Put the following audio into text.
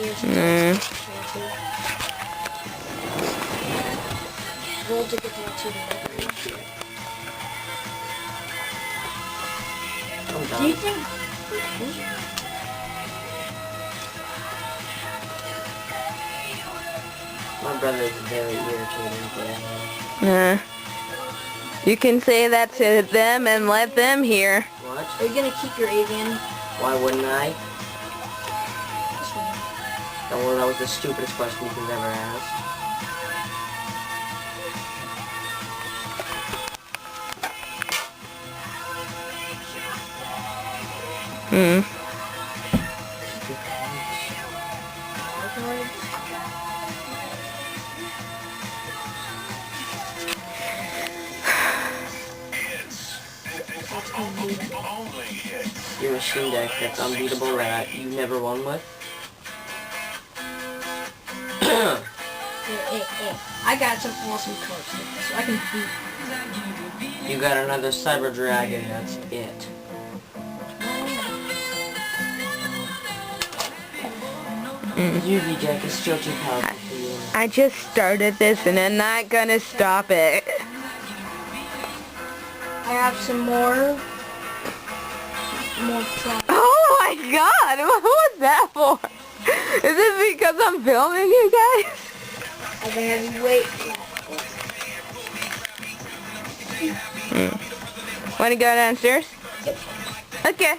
Nah. Roll to get that too. Do you think? My brother is very irritating today. Nah. You can say that to them and let them hear. What? Are you gonna keep your avian? Why wouldn't I? This one. Oh, well, that was the stupidest question you could have ever asked. Hmm. Your machine deck, that's unbeatable rat you never won with. Hey. I got some awesome cards so I can beat. You got another Cyber Dragon, that's it. Yugi deck is still too powerful for you. I just started this and I'm not gonna stop it. I have some more try. Oh my god, what was that for? Is this because I'm filming you guys? I have a heavyweight. Wanna go downstairs? Yep. Okay.